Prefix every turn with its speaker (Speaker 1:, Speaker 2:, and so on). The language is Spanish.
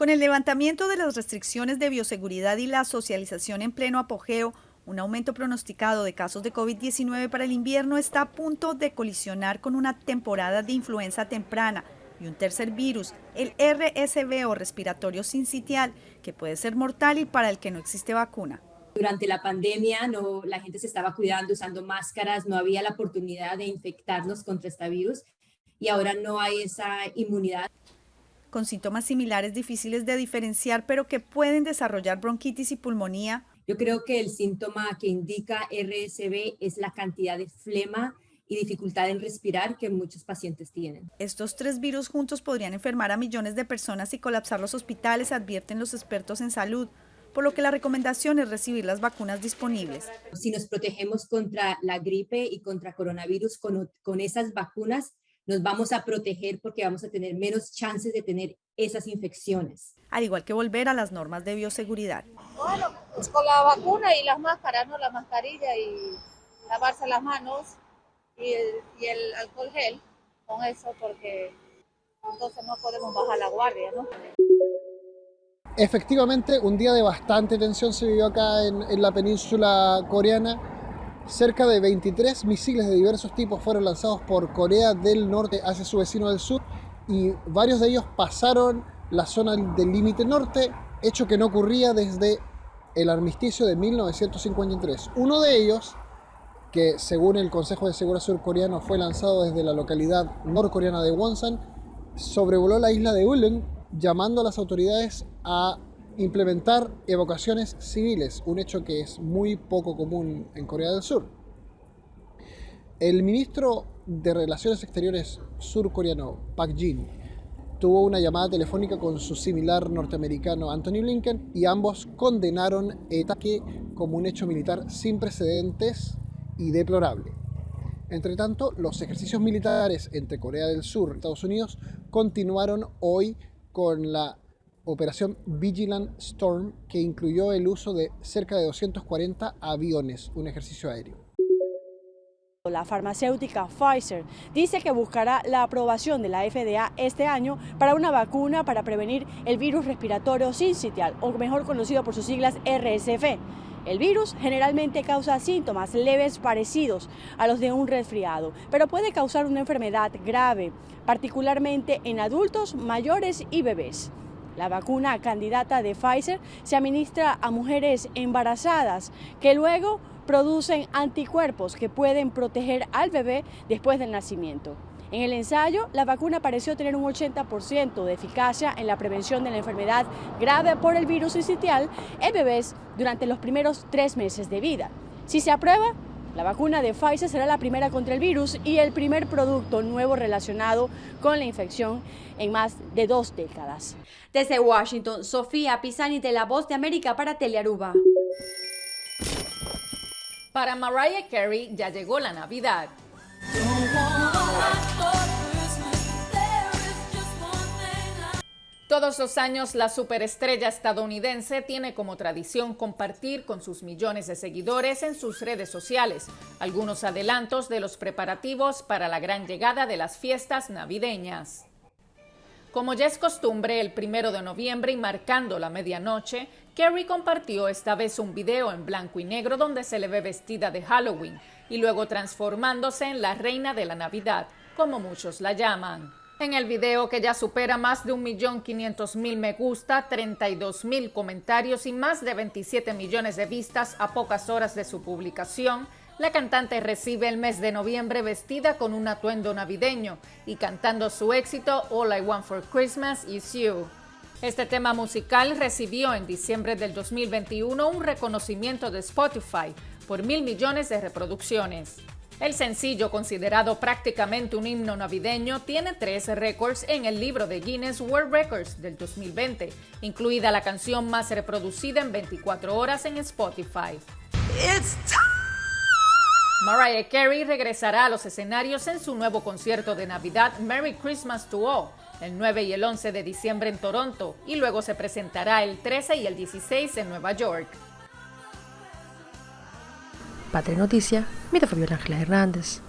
Speaker 1: Con el levantamiento de las restricciones de bioseguridad y la socialización en pleno apogeo, un aumento pronosticado de casos de COVID-19 para el invierno está a punto de colisionar con una temporada de influenza temprana y un tercer virus, el RSV o respiratorio sincitial, que puede ser mortal y para el que no existe vacuna.
Speaker 2: Durante la pandemia la gente se estaba cuidando, usando máscaras, no había la oportunidad de infectarnos contra este virus y ahora no hay esa inmunidad.
Speaker 1: Con síntomas similares difíciles de diferenciar, pero que pueden desarrollar bronquitis y pulmonía.
Speaker 2: Yo creo que el síntoma que indica RSV es la cantidad de flema y dificultad en respirar que muchos pacientes tienen.
Speaker 1: Estos tres virus juntos podrían enfermar a millones de personas y colapsar los hospitales, advierten los expertos en salud, por lo que la recomendación es recibir las vacunas disponibles.
Speaker 2: Si nos protegemos contra la gripe y contra coronavirus con esas vacunas, nos vamos a proteger porque vamos a tener menos chances de tener esas infecciones.
Speaker 1: Al igual que volver a las normas de bioseguridad.
Speaker 3: Bueno, pues con la vacuna y las máscaras, ¿no? La mascarilla y lavarse las manos y el alcohol gel, con eso, porque entonces no podemos bajar la guardia, ¿no?
Speaker 4: Efectivamente, un día de bastante tensión se vivió acá en la península coreana. Cerca de 23 misiles de diversos tipos fueron lanzados por Corea del Norte hacia su vecino del sur y varios de ellos pasaron la zona del límite norte, hecho que no ocurría desde el armisticio de 1953. Uno de ellos, que según el Consejo de Seguridad surcoreano fue lanzado desde la localidad norcoreana de Wonsan, sobrevoló la isla de Ulleung, llamando a las autoridades a implementar evacuaciones civiles, un hecho que es muy poco común en Corea del Sur. El ministro de Relaciones Exteriores surcoreano, Park Jin, tuvo una llamada telefónica con su similar norteamericano Antony Blinken y ambos condenaron el ataque como un hecho militar sin precedentes y deplorable. Entre tanto, los ejercicios militares entre Corea del Sur y Estados Unidos continuaron hoy con la Operación Vigilant Storm, que incluyó el uso de cerca de 240 aviones, un ejercicio aéreo.
Speaker 5: La farmacéutica Pfizer dice que buscará la aprobación de la FDA este año para una vacuna para prevenir el virus respiratorio sincitial, o mejor conocido por sus siglas RSV. El virus generalmente causa síntomas leves parecidos a los de un resfriado, pero puede causar una enfermedad grave, particularmente en adultos, mayores y bebés. La vacuna candidata de Pfizer se administra a mujeres embarazadas que luego producen anticuerpos que pueden proteger al bebé después del nacimiento. En el ensayo, la vacuna pareció tener un 80% de eficacia en la prevención de la enfermedad grave por el virus sincitial en bebés durante los primeros 3 meses de vida. Si se aprueba, la vacuna de Pfizer será la primera contra el virus y el primer producto nuevo relacionado con la infección en más de 2 décadas. Desde Washington, Sofía Pisani de La Voz de América para Telearuba.
Speaker 6: Para Mariah Carey ya llegó la Navidad. Todos los años, la superestrella estadounidense tiene como tradición compartir con sus millones de seguidores en sus redes sociales algunos adelantos de los preparativos para la gran llegada de las fiestas navideñas. Como ya es costumbre, el 1 de noviembre y marcando la medianoche, Carey compartió esta vez un video en blanco y negro donde se le ve vestida de Halloween y luego transformándose en la reina de la Navidad, como muchos la llaman. En el video, que ya supera más de 1.500.000 me gusta, 32.000 comentarios y más de 27 millones de vistas a pocas horas de su publicación, la cantante recibe el mes de noviembre vestida con un atuendo navideño y cantando su éxito All I Want for Christmas Is You. Este tema musical recibió en diciembre del 2021 un reconocimiento de Spotify por 1.000 millones de reproducciones. El sencillo, considerado prácticamente un himno navideño, tiene 3 récords en el libro de Guinness World Records del 2020, incluida la canción más reproducida en 24 horas en Spotify. Mariah Carey regresará a los escenarios en su nuevo concierto de Navidad Merry Christmas to All, el 9 y el 11 de diciembre en Toronto, y luego se presentará el 13 y el 16 en Nueva York.
Speaker 7: Patria Noticia, Mira Fabiola Ángela Hernández.